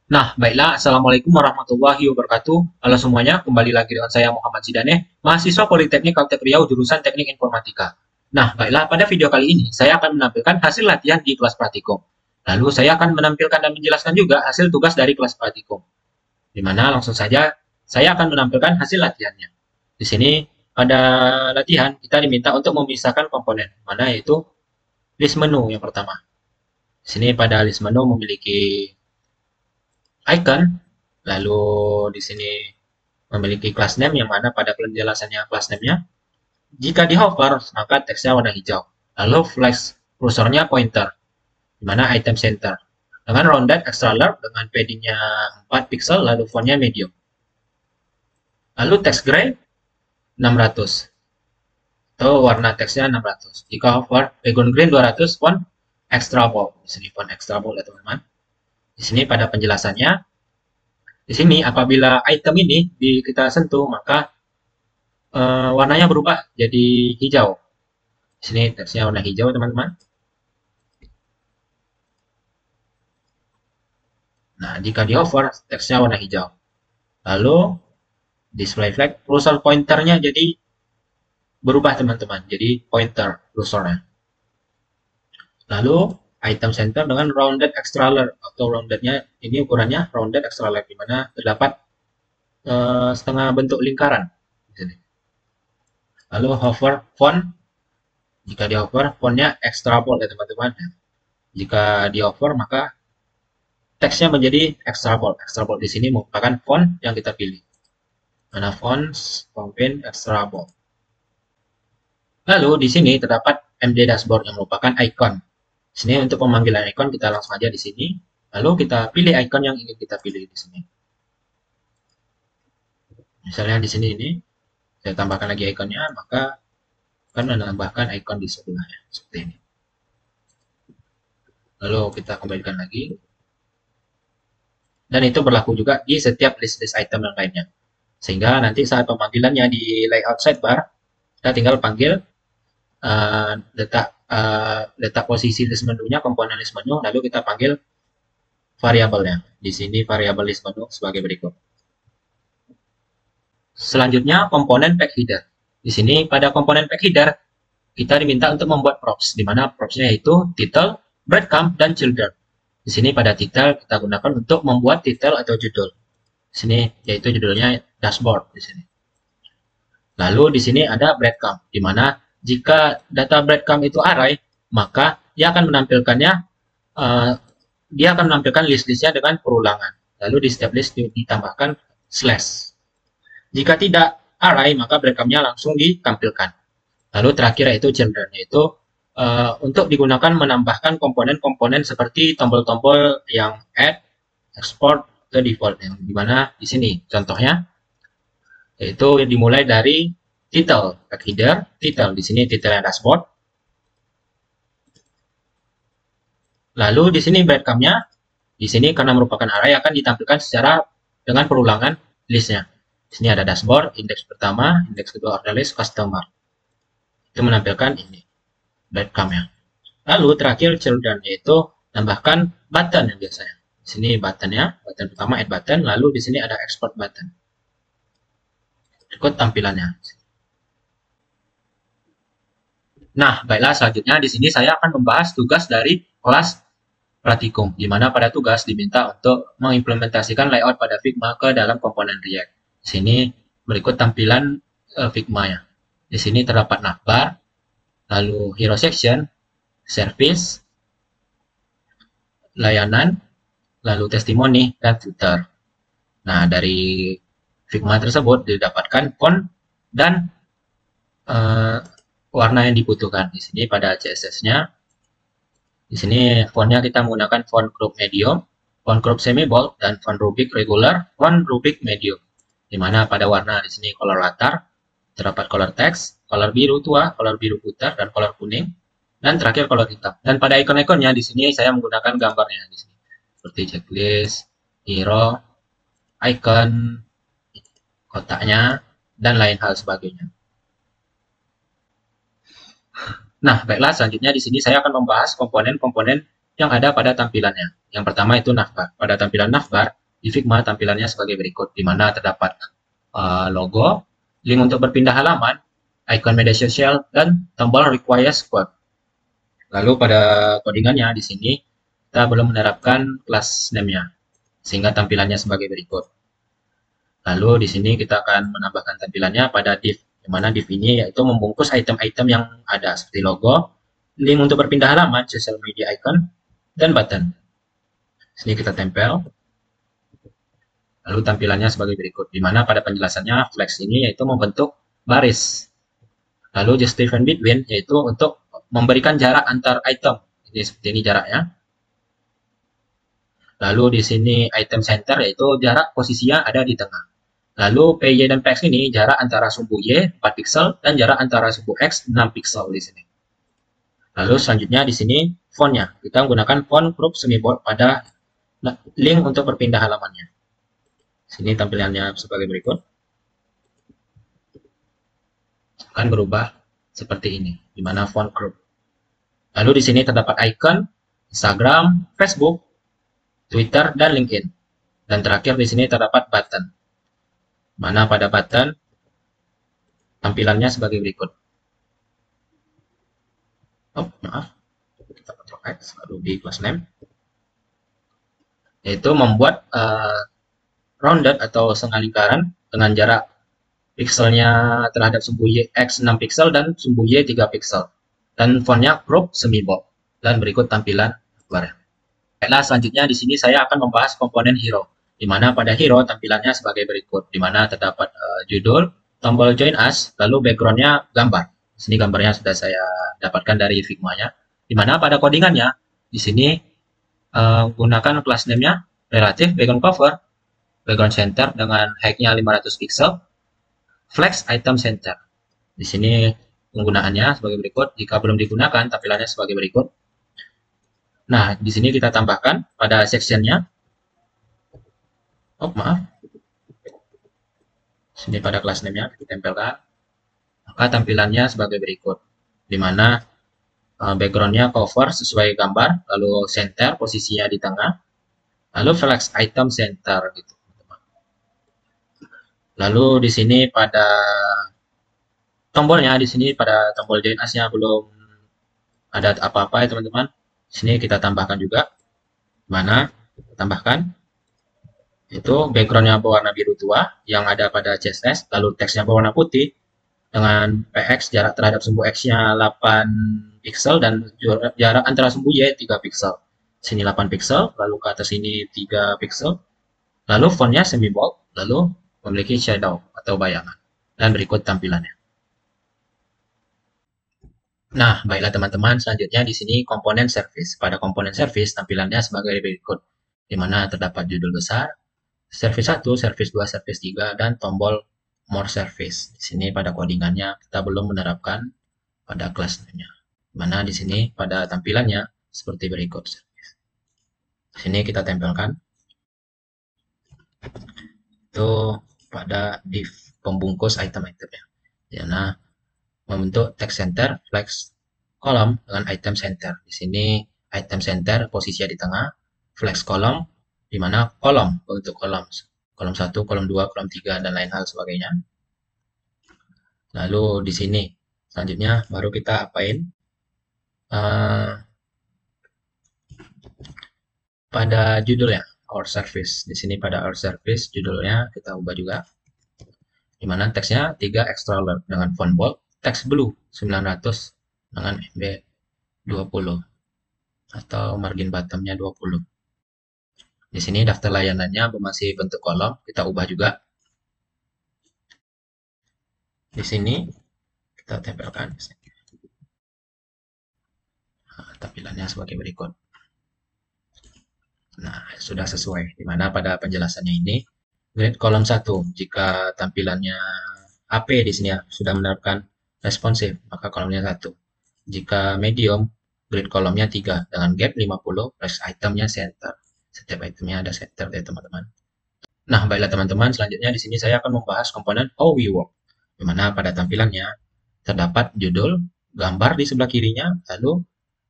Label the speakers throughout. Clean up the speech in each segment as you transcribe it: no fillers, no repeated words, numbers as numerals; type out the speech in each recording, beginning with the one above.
Speaker 1: Nah, baiklah. Assalamualaikum warahmatullahi wabarakatuh. Halo semuanya, kembali lagi dengan saya Muhammad Zidane, mahasiswa Politeknik Kaltek Riau jurusan Teknik Informatika. Nah, baiklah, pada video kali ini saya akan menampilkan hasil latihan di kelas praktikum. Lalu saya akan menampilkan dan menjelaskan juga hasil tugas dari kelas praktikum. Di mana langsung saja saya akan menampilkan hasil latihannya. Di sini pada latihan kita diminta untuk memisahkan komponen, mana yaitu list menu yang pertama. Di sini pada list menu memiliki icon, lalu di sini memiliki class name yang mana pada penjelasannya class name-nya. Jika di hover, maka teksnya warna hijau. Lalu flex kursornya pointer, di mana item center. Dengan rounded extra large dengan paddingnya 4 pixel, lalu fontnya medium. Lalu text gray 600. Atau warna teksnya 600. Jika hover, background green 200, font extra bold. Di sini font extra bold ya teman-teman. Di sini pada penjelasannya, di sini apabila item ini kita sentuh, maka warnanya berubah jadi hijau. Di sini teksnya warna hijau, teman-teman. Nah, jika di hover, teksnya warna hijau. Lalu, display flag, cursor pointernya jadi berubah, teman-teman. Jadi, pointer cursornya. Lalu, item center dengan rounded extra large, atau roundednya, ini ukurannya rounded extra large, di mana terdapat setengah bentuk lingkaran. Di sini. Lalu, hover font. Jika di hover, fontnya extra bold ya teman-teman. Jika di hover, maka teksnya menjadi extra bold. Extra bold di sini merupakan font yang kita pilih. Mana font extra bold. Lalu di sini terdapat MD dashboard yang merupakan icon. Di sini untuk pemanggilan icon kita langsung aja di sini. Lalu kita pilih icon yang ingin kita pilih di sini. Misalnya di sini ini saya tambahkan lagi iconnya, maka akan menambahkan icon di sebelahnya seperti ini. Lalu kita kembalikan lagi. Dan itu berlaku juga di setiap list-list item yang lainnya. Sehingga nanti saat pemanggilannya di layout sidebar, kita tinggal panggil letak posisi list menunya, komponen list menu, lalu kita panggil variabelnya. Di sini variabel list menu sebagai berikut. Selanjutnya komponen pack header. Di sini pada komponen pack header kita diminta untuk membuat props, di mana propsnya yaitu title, breadcrumb, dan children. Di sini pada title kita gunakan untuk membuat title atau judul. Di sini yaitu judulnya dashboard di sini. Lalu di sini ada breadcrumb, di mana jika data breadcrumb itu array, maka dia akan menampilkan list-listnya dengan perulangan. Lalu di setiap list ditambahkan slash. Jika tidak array, maka breadcrumb-nya langsung ditampilkan. Lalu terakhir yaitu children, yaitu untuk digunakan menambahkan komponen-komponen seperti tombol-tombol yang add, export ke default, yang dimana di sini contohnya yaitu dimulai dari title, tag header, title di sini title dashboard. Lalu di sini breadcrumb-nya, di sini karena merupakan array akan ditampilkan secara dengan perulangan listnya. Di sini ada dashboard, indeks pertama, indeks kedua order list, customer. Itu menampilkan ini breadcrumb-nya. Lalu terakhir children, yaitu tambahkan button yang biasanya. Di sini button-nya, button pertama add button, lalu di sini ada export button. Ikut tampilannya. Nah, baiklah selanjutnya di sini saya akan membahas tugas dari kelas praktikum, di mana pada tugas diminta untuk mengimplementasikan layout pada Figma ke dalam komponen React. Di sini berikut tampilan Figma-nya. Di sini terdapat navbar, lalu hero section, service, layanan, lalu testimoni, dan footer. Nah, dari Figma tersebut didapatkan font dan warna yang dibutuhkan. Di sini pada CSS-nya, di sini fontnya kita menggunakan font group medium, font group semi bold, dan font rubric regular, font rubric medium. Di mana pada warna di sini color latar, terdapat color text, color biru tua, color biru putar, dan color kuning, dan terakhir color hitam. Dan pada ikon-ikonnya di sini saya menggunakan gambarnya di sini, seperti checklist, hero, icon, kotaknya, dan lain hal sebagainya. Nah, baiklah selanjutnya di sini saya akan membahas komponen-komponen yang ada pada tampilannya. Yang pertama itu navbar. Pada tampilan navbar, di Figma tampilannya sebagai berikut, di mana terdapat logo, link untuk berpindah halaman, icon media sosial, dan tombol require squad. Lalu pada codingannya di sini kita belum menerapkan class name-nya, sehingga tampilannya sebagai berikut. Lalu di sini kita akan menambahkan tampilannya pada div, di mana div ini yaitu membungkus item-item yang ada seperti logo, link untuk berpindah halaman, social media icon, dan button. Sini kita tempel. Lalu tampilannya sebagai berikut, di mana pada penjelasannya flex ini yaitu membentuk baris. Lalu just different between yaitu untuk memberikan jarak antar item. Ini seperti ini jaraknya. Lalu di sini item center yaitu jarak posisinya ada di tengah. Lalu PY dan PX ini jarak antara sumbu Y 4 pixel dan jarak antara sumbu X 6 pixel di sini. Lalu selanjutnya di sini fontnya. Kita menggunakan font crop semi-bold pada link untuk berpindah halamannya. Sini tampilannya sebagai berikut. Akan berubah seperti ini, di mana font crop. Lalu di sini terdapat icon Instagram, Facebook, Twitter, dan LinkedIn. Dan terakhir di sini terdapat button. Mana pada button tampilannya sebagai berikut. Oh, maaf. Kita Ctrl X lalu di class name. Yaitu membuat rounded atau setengah lingkaran dengan jarak pixelnya terhadap sumbu Y X 6 pixel dan sumbu Y 3 pixel. Dan fontnya crop semi-bold. Dan berikut tampilan luarnya. Baiklah, selanjutnya di sini saya akan membahas komponen hero, di mana pada hero tampilannya sebagai berikut, di mana terdapat judul, tombol join us, lalu backgroundnya gambar. Di sini gambarnya sudah saya dapatkan dari Figma-nya, di mana pada codingannya di sini gunakan class name-nya relative background cover, background center dengan height-nya 500 pixel, flex item center. Di sini penggunaannya sebagai berikut. Jika belum digunakan, tampilannya sebagai berikut. Nah, di sini kita tambahkan pada section-nya. Oh, maaf. Sini pada class name-nya kita tempelkan. Maka tampilannya sebagai berikut. Di mana background-nya cover sesuai gambar, lalu center posisinya di tengah, lalu flex item center gitu. Lalu di sini pada tombolnya, di sini pada tombol join us-nya belum ada apa-apa ya teman-teman. Sini kita tambahkan juga, mana tambahkan itu backgroundnya berwarna biru tua yang ada pada CSS, lalu teksnya berwarna putih dengan PX jarak terhadap sumbu X-nya 8 pixel dan jarak antara sumbu Y 3 pixel. Sini 8 pixel, lalu ke atas ini 3 pixel. Lalu fontnya semi bold, lalu memiliki shadow atau bayangan. Dan berikut tampilannya. Nah, baiklah teman-teman, selanjutnya di sini komponen service. Pada komponen service tampilannya sebagai berikut, di mana terdapat judul besar, service 1, service 2, service 3, dan tombol more service. Di sini pada codingannya kita belum menerapkan pada kelasnya. Di mana di sini pada tampilannya seperti berikut. Di sini kita tempelkan. Itu pada div pembungkus item-itemnya. Nah, membentuk text center, flex kolom dengan item center. Di sini item center posisinya di tengah, flex kolom, di mana kolom untuk kolom 1, kolom 2, kolom 3, dan lain hal sebagainya. Lalu di sini selanjutnya baru kita apain pada judulnya our service. Di sini pada our service judulnya kita ubah juga, di mana teksnya 3 extra alert dengan font bold, teks blue 900 dengan MB 20 atau margin bottomnya 20. Di sini daftar layanannya masih bentuk kolom, kita ubah juga. Di sini kita tempelkan. Nah, tampilannya sebagai berikut. Nah, sudah sesuai. Di mana pada penjelasannya ini, grid kolom 1, jika tampilannya AP di sini ya, sudah menerapkan responsif, maka kolomnya 1. Jika medium, grid kolomnya 3, dengan gap 50, plus itemnya center. Setiap itemnya ada center ya teman-teman. Nah, baiklah teman-teman, selanjutnya di sini saya akan membahas komponen how we work. Di mana pada tampilannya terdapat judul, gambar di sebelah kirinya, lalu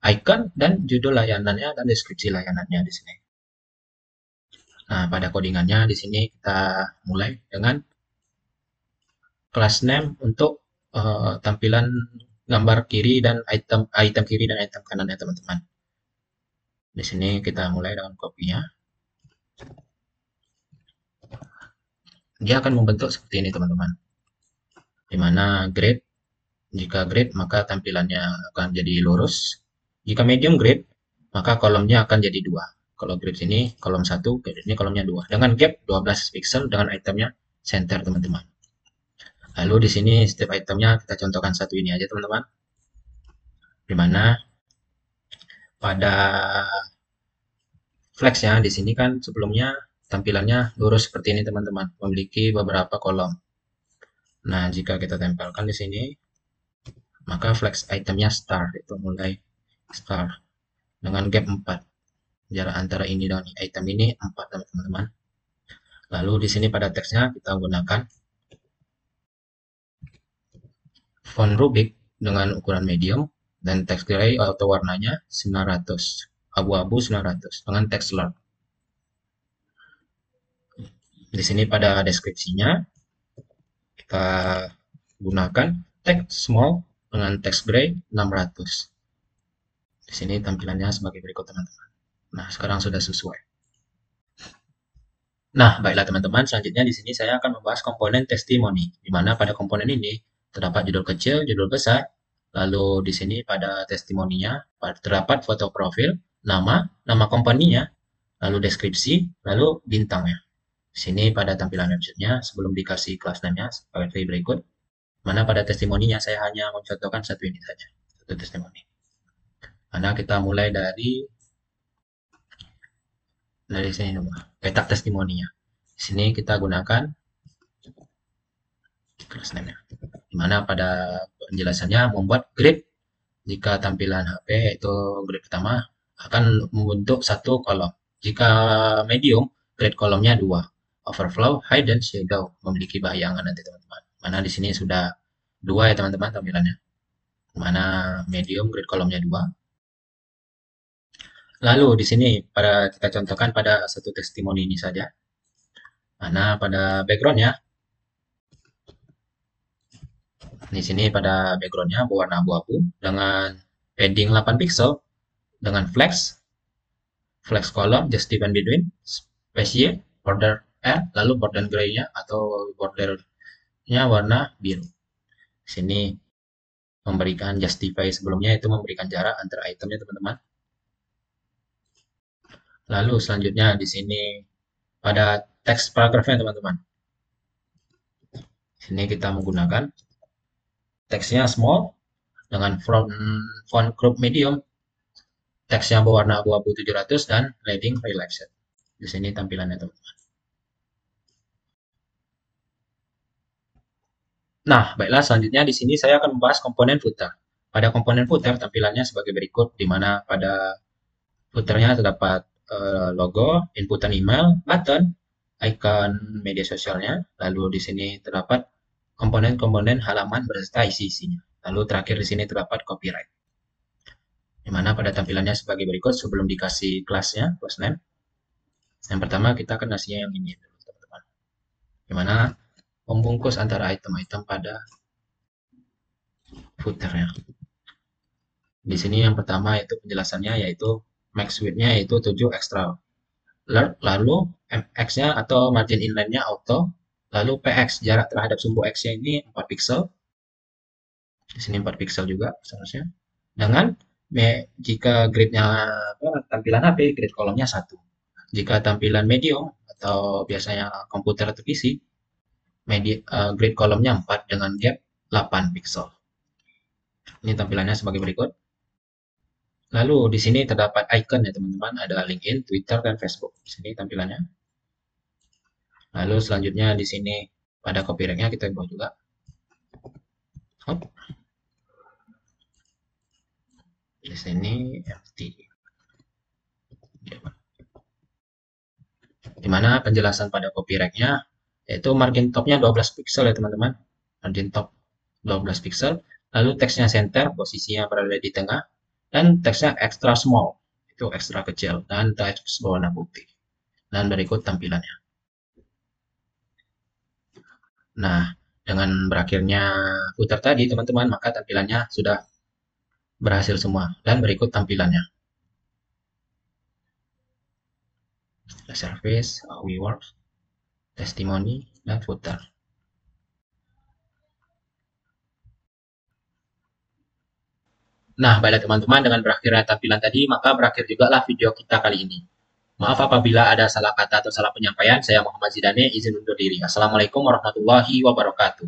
Speaker 1: icon dan judul layanannya dan deskripsi layanannya di sini. Nah, pada codingannya di sini kita mulai dengan class name untuk tampilan gambar kiri dan item kiri dan item kanan ya teman-teman. Di sini kita mulai dengan copy-nya. Dia akan membentuk seperti ini teman-teman. Di mana grade, jika grade maka tampilannya akan jadi lurus. Jika medium grade, maka kolomnya akan jadi 2. Kalau grade ini kolom 1, grade ini kolomnya 2. Dengan gap 12 pixel dengan itemnya center teman-teman. Lalu di sini setiap itemnya kita contohkan satu ini aja teman-teman. Di mana pada flex ya di sini kan sebelumnya tampilannya lurus seperti ini teman-teman, memiliki beberapa kolom. Nah, jika kita tempelkan di sini, maka flex itemnya star itu mulai star dengan gap 4. Jarak antara ini dan item ini 4 teman-teman. Lalu di sini pada teksnya kita gunakan font Rubik dengan ukuran medium dan teks gray atau warnanya 900, abu-abu 900 dengan teks large. Di sini pada deskripsinya kita gunakan teks small dengan teks gray 600. Di sini tampilannya sebagai berikut teman-teman. Nah, sekarang sudah sesuai. Nah, baiklah teman-teman, selanjutnya di sini saya akan membahas komponen testimoni, di mana pada komponen ini terdapat judul kecil, judul besar, lalu di sini pada testimoninya terdapat foto profil, nama company-nya, lalu deskripsi, lalu bintangnya. Di sini pada tampilan website-nya sebelum dikasih kelas name-nya seperti berikut. Mana pada testimoninya saya hanya mencontohkan satu ini saja, satu testimoni. Mana kita mulai dari sini petak testimoninya. Di sini kita gunakan class name-nya. Dimana pada penjelasannya membuat grid jika tampilan HP yaitu grid pertama akan membentuk satu kolom. Jika medium, grid kolomnya 2. Overflow, high, dan shadow memiliki bayangan nanti teman-teman. Mana di sini sudah 2 ya teman-teman tampilannya. Mana medium grid kolomnya 2. Lalu di sini pada kita contohkan pada satu testimoni ini saja. Mana pada backgroundnya. Di sini pada backgroundnya berwarna abu-abu dengan padding 8 pixel dengan flex kolom just different between space border R lalu border gray-nya atau bordernya warna biru. Di sini memberikan justify sebelumnya itu memberikan jarak antara itemnya teman-teman. Lalu selanjutnya di sini pada teks paragrafnya teman-teman. Di sini kita menggunakan teksnya small dengan font group medium, teksnya berwarna abu-abu 700 dan leading relaxed. Di sini tampilannya teman-teman. Nah, baiklah selanjutnya di sini saya akan membahas komponen footer. Pada komponen footer tampilannya sebagai berikut, di mana pada footernya terdapat logo, inputan email, button, icon media sosialnya, lalu di sini terdapat komponen-komponen halaman beserta isi-isinya. Lalu terakhir di sini terdapat copyright. Di mana pada tampilannya sebagai berikut sebelum dikasih kelasnya, class name. Yang pertama kita akan kasihnya yang ini dulu teman-teman. Di mana membungkus antara item-item pada footernya. Di sini yang pertama yaitu penjelasannya yaitu max width-nya yaitu 7 extra large, lalu mx-nya atau margin inline-nya auto, lalu px jarak terhadap sumbu x-nya ini 4 pixel. Di sini 4 pixel juga seharusnya. Dengan jika grid-nya tampilan HP, grid kolomnya 1. Jika tampilan medium atau biasanya komputer atau PC, grid kolomnya 4 dengan gap 8 pixel. Ini tampilannya sebagai berikut. Lalu di sini terdapat icon ya teman-teman, ada LinkedIn, Twitter, dan Facebook. Di sini tampilannya. Lalu selanjutnya di sini pada copyright-nya kita buat juga. Hop. Di sini FT. Dimana penjelasan pada copyright-nya yaitu margin top-nya 12 pixel ya teman-teman. Margin top 12 pixel. Lalu teksnya center, posisinya berada di tengah. Dan teksnya extra small, itu ekstra kecil. Dan teks berwarna putih. Dan berikut tampilannya. Nah, dengan berakhirnya footer tadi, teman-teman, maka tampilannya sudah berhasil semua. Dan berikut tampilannya. Service, WeWork, testimoni, dan footer. Nah, baiklah teman-teman, dengan berakhirnya tampilan tadi, maka berakhir juga lah video kita kali ini. Maaf apabila ada salah kata atau salah penyampaian. Saya Muhammad Zidane, izin undur diri. Assalamualaikum warahmatullahi wabarakatuh.